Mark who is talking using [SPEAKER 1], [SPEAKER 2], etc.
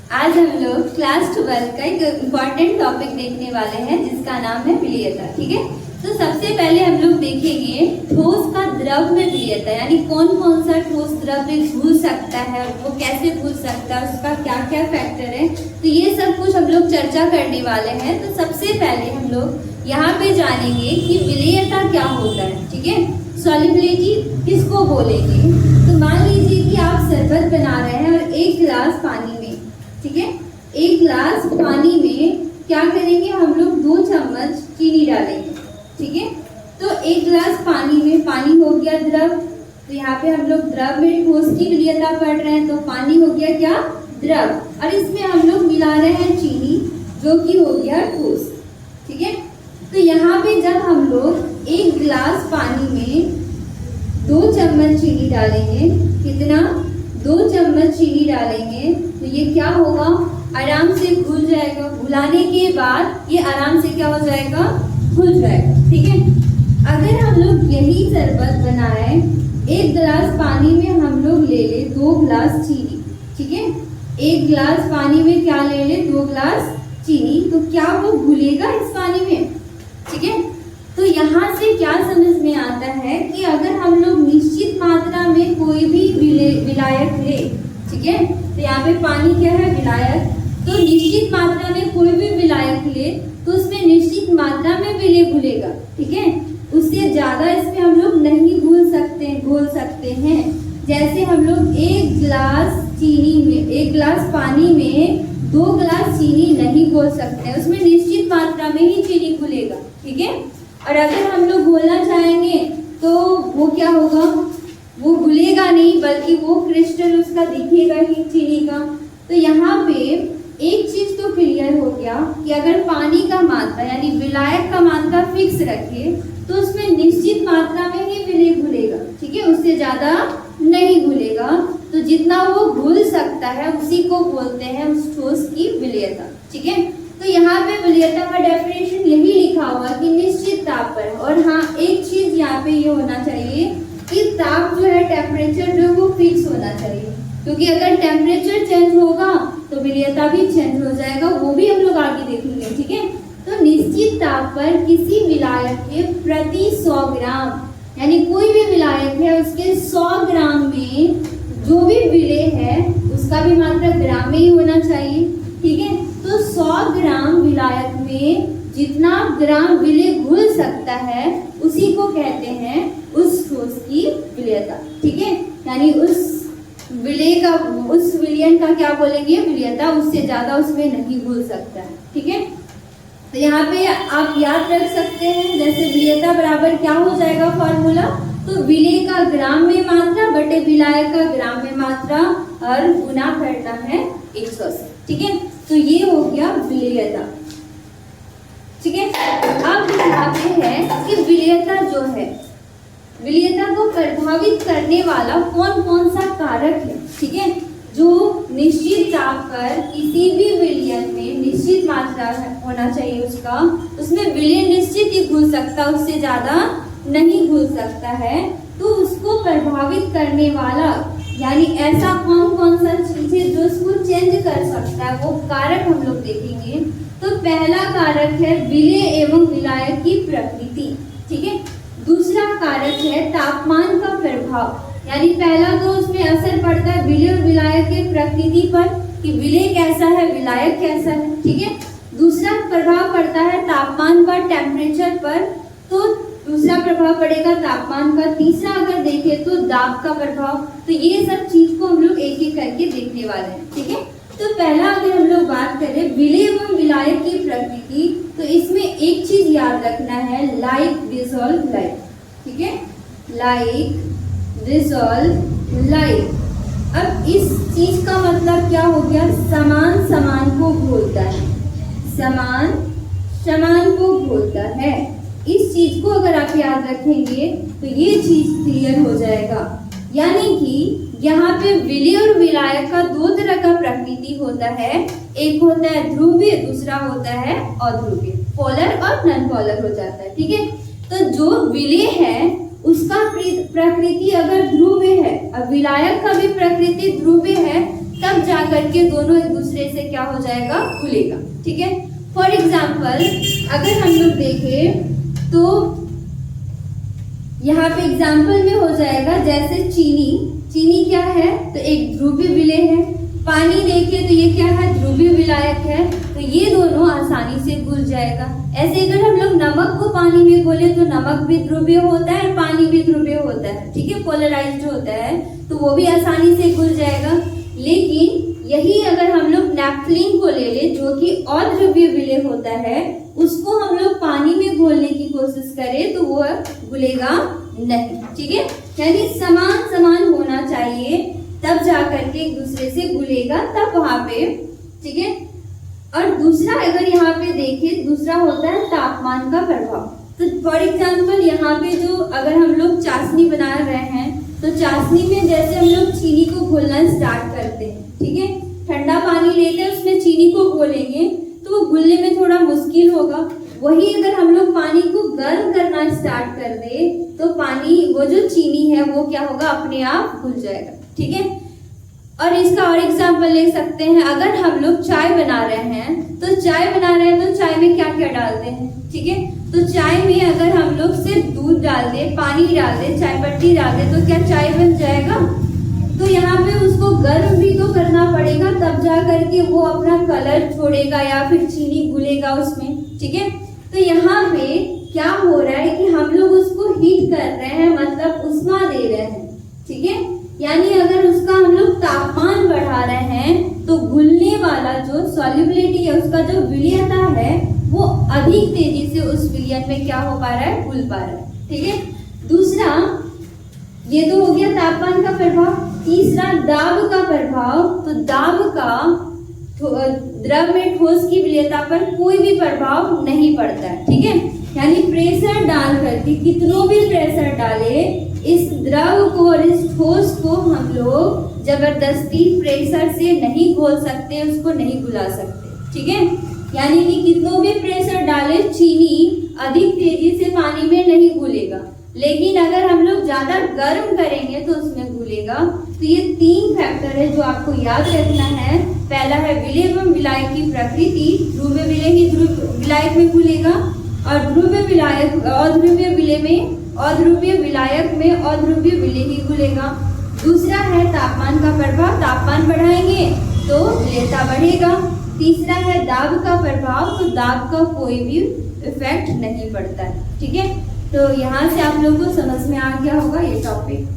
[SPEAKER 1] आज हम लोग क्लास 12 का एक इम्पॉर्टेंट टॉपिक देखने वाले हैं जिसका नाम है विलीयता। ठीक है, तो सबसे पहले हम लोग देखेंगे ठोस का द्रव में विलीयता, यानी कौन कौन सा ठोस द्रव घुल सकता है, वो कैसे घुल सकता है, उसका क्या क्या फैक्टर है, तो ये सब कुछ हम लोग चर्चा करने वाले हैं। तो सबसे पहले हम लोग यहाँ पे जानेंगे कि विलीयता क्या होता है। ठीक है, सॉल्युबिलिटी किसको बोलेंगे। तो मान लीजिए कि आप शरबत बना रहे हैं और एक गिलास पानी में, ठीक है, एक गिलास पानी में क्या करेंगे, हम लोग 2 चम्मच चीनी डालेंगे। ठीक है, तो एक गिलास पानी में पानी हो गया द्रव, तो यहाँ पे हम लोग द्रव में ठोस की विलीयता पढ़ रहे हैं, तो पानी हो गया क्या, द्रव, और इसमें हम लोग मिला रहे हैं चीनी जो कि हो गया ठोस। ठीक है, तो यहाँ पे जब हम लोग एक गिलास पानी में 2 चम्मच चीनी डालेंगे, कितना, 2 चम्मच चीनी डालेंगे, तो ये क्या होगा, आराम से घुल जाएगा। घुलाने के बाद ये आराम से क्या हो जाएगा, घुल जाएगा। ठीक है, अगर हम लोग यही शरबत बनाए, एक गिलास पानी में हम लोग ले ले 2 गिलास चीनी, ठीक है, एक गिलास पानी में क्या ले ले, 2 गिलास चीनी, तो क्या वो घुलेगा इस पानी में। ठीक है, तो यहाँ से क्या समझ में आता है कि अगर हम लोग निश्चित मात्रा में कोई भी विलायक ले, ठीक है, तो यहाँ पे पानी क्या है, विलायक, तो निश्चित मात्रा में कोई भी विलायक ले तो उसमें निश्चित मात्रा में विलय घुलेगा। ठीक है, उससे ज्यादा इसमें हम लोग नहीं घोल सकते हैं। जैसे हम लोग एक गिलास चीनी में, एक गिलास पानी में 2 गिलास चीनी नहीं घोल सकते हैं, उसमें निश्चित मात्रा में ही चीनी घुलेगा। ठीक है, और अगर हम लोग घोलना चाहेंगे तो वो क्या होगा, वो घुलेगा नहीं, बल्कि वो क्रिस्टल उसका दिखेगा ही चीनी का। तो यहाँ पे एक चीज तो क्लियर हो गया कि अगर पानी का मात्रा यानी विलायक का मात्रा फिक्स रखे तो उसमें निश्चित मात्रा में ही विलय घुलेगा। ठीक है, उससे ज्यादा नहीं घुलेगा, तो जितना वो घुल सकता है उसी को बोलते हैं उस ठोस की विलीयता। ठीक है, तो यहाँ पे विलीयता का डेफिनेशन यही लिखा हुआ कि निश्चित ताप पर। और हाँ, एक चीज यहाँ पे ये होना चाहिए कि ताप जो है, टेम्परेचर जो वो फिक्स होना चाहिए, क्योंकि अगर टेम्परेचर चेंज होगा तो विलीयता भी चेंज हो जाएगा, वो भी हम लोग आगे देखेंगे। ठीक है, तो निश्चित ताप पर किसी विलायक के प्रति 100 ग्राम, यानी कोई भी विलायक है उसके 100 ग्राम में जो भी विलय है उसका भी मात्रा ग्राम में ही होना चाहिए। ठीक है, तो 100 ग्राम विलायक में जितना ग्राम विलय घुल सकता है उसी को कहते हैं उस ठोस की विलीयता। ठीक है, यानी उस विलयन का क्या बोलेंगे, विलीयता, उससे ज्यादा उसमें नहीं घुल सकता है। ठीक है, तो यहाँ पे आप याद रख सकते हैं, जैसे विलीयता बराबर क्या हो जाएगा फॉर्मूला, तो विलय का ग्राम में मात्रा बटे विलायक का ग्राम में मात्रा और गुना करना है 100 से। ठीक है, तो ये हो गया विलीयता। ठीक है, अब दिखाते हैं कि विलीयता जो है, विलीयता को प्रभावित करने वाला कौन कौन सा कारक है। ठीक है, जो निश्चित ताप पर किसी भी विलयन में निश्चित मात्रा होना चाहिए उसका, उसमें विलय निश्चित ही घुल सकता, उससे ज्यादा नहीं घुल सकता है, तो उसको प्रभावित करने वाला यानी ऐसा कौन कौन सा चीज है जो उसको चेंज कर सकता है, वो कारक हम लोग देखेंगे। तो पहला कारक है विलय एवं विलायक की प्रकृति। ठीक है, दूसरा कारक है तापमान का प्रभाव, यानी पहला तो उसमें असर पड़ता है विलय और विलायक के प्रकृति पर कि विलय कैसा है, विलायक कैसा है। ठीक है, दूसरा प्रभाव पड़ता है तापमान पर, टेम्परेचर पर, तो दूसरा प्रभाव पड़ेगा तापमान का। तीसरा अगर देखें तो दाब का प्रभाव। तो ये सब चीज को हम लोग एक एक करके देखने वाले हैं। ठीक है, तो पहला अगर हम लोग बात करें विलय एवं विलायक की प्रकृति, तो इसमें एक चीज याद रखना है, लाइक डिसॉल्व लाइक। ठीक है, लाइक डिसॉल्व लाइक। अब इस चीज का मतलब क्या हो गया, समान समान को घोलता है, समान समान को घोलता है। इस चीज को अगर आप याद रखेंगे तो ये चीज क्लियर हो जाएगा। यानी कि यहाँ पे विलय और विलायक का 2 तरह का प्रकृति होता है, एक होता है ध्रुवीय, दूसरा होता है अध्रुवीय, पोलर और नॉन पोलर हो जाता है। ठीक है, तो जो विलय है उसका प्रकृति अगर ध्रुवीय है और विलायक का भी प्रकृति ध्रुवीय है, तब जाकर के दोनों एक दूसरे दूसरे से क्या हो जाएगा, घुलेगा। ठीक है, फॉर एग्जाम्पल अगर हम लोग देखें तो यहाँ पे एग्जाम्पल में हो जाएगा जैसे चीनी क्या है, तो एक ध्रुवीय विलेय है। पानी देखिए तो ये क्या है, ध्रुवीय विलायक है, तो ये दोनों आसानी से घुल जाएगा। ऐसे अगर हम लोग नमक को पानी में घोले तो नमक भी ध्रुवीय होता है और पानी भी ध्रुवीय होता है। ठीक है, पोलराइज्ड होता है, तो वो भी आसानी से घुल जाएगा। लेकिन यही अगर हम लोग नैप्थलीन को ले ले जो कि अध्रुवीय विलेय होता है, उसको हम लोग पानी में घोलने की कोशिश करें तो वो घुलेगा नहीं। ठीक है, यानी समान समान होना चाहिए, तब जाकर के एक दूसरे से घुलेगा, तब वहां पे। ठीक है, और दूसरा अगर यहाँ पे देखें, दूसरा होता है तापमान का प्रभाव। तो फॉर एग्जाम्पल यहाँ पे जो अगर हम लोग चाशनी बना रहे हैं, तो चाशनी में जैसे हम लोग चीनी को घोलना स्टार्ट करते हैं। ठीक है, ठंडा पानी लेते हैं, उसमें चीनी को घोलेंगे तो वो घुलने में थोड़ा मुश्किल होगा। वही अगर हम लोग पानी को गर्म करना स्टार्ट कर दे तो पानी, वो जो चीनी है वो क्या होगा, अपने आप घुल जाएगा। ठीक है, और इसका और एग्जाम्पल ले सकते हैं, अगर हम लोग चाय बना रहे हैं तो चाय में क्या क्या डालते हैं। ठीक है, तो चाय में अगर हम लोग सिर्फ दूध डाल दे, पानी डाल दे, चाय पत्ती डाल दे तो क्या चाय बन जाएगा? तो यहाँ पे उसको गर्म भी तो करना पड़ेगा, तब जा करके वो अपना कलर छोड़ेगा या फिर चीनी घुलेगा उसमें। ठीक है, तो यहाँ पे क्या हो रहा है कि हम लोग उसको हीट कर रहे हैं, मतलब उष्मा दे रहे हैं। ठीक है, यानी अगर उसका हम लोग तापमान बढ़ा रहे हैं तो घुलने वाला जो सॉल्युबिलिटी है, उसका जो विलयता है, वो अधिक तेजी से उस विलयन में क्या हो पा रहा है, घुल पा रहा है। ठीक है, दूसरा ये तो हो गया तापमान का प्रभाव। तीसरा दाब का प्रभाव। तो दाब का द्रव में ठोस की विलयता पर कोई भी प्रभाव नहीं पड़ता है। ठीक है, यानी प्रेशर डाल करके, कितनों भी प्रेशर डाले, इस द्रव को और इस ठोस को हम लोग जबरदस्ती प्रेशर से नहीं घोल सकते, उसको नहीं घुला सकते। ठीक है, यानी कि कितनों भी प्रेशर डाले, चीनी अधिक तेजी से पानी में नहीं घुलेगा, लेकिन अगर हम लोग ज्यादा गर्म करेंगे तो उसमें घुलेगा। तो ये 3 फैक्टर है जो आपको याद रखना है। पहला है विलेय एवं विलायक की प्रकृति, ध्रुवीय विलेय ही विलायक में घुलेगा और ध्रुवीय विलायक अध्रुवीय विलेय में, अध्रुवीय विलायक में अध्रुवीय विलेय ही घुलेगा। दूसरा है तापमान का प्रभाव, तापमान बढ़ाएंगे तो विलेयता बढ़ेगा। तीसरा है दाब का प्रभाव, तो दाब का कोई भी इफेक्ट नहीं पड़ता है। ठीक है, तो यहाँ से आप लोगों को समझ में आ गया होगा ये टॉपिक।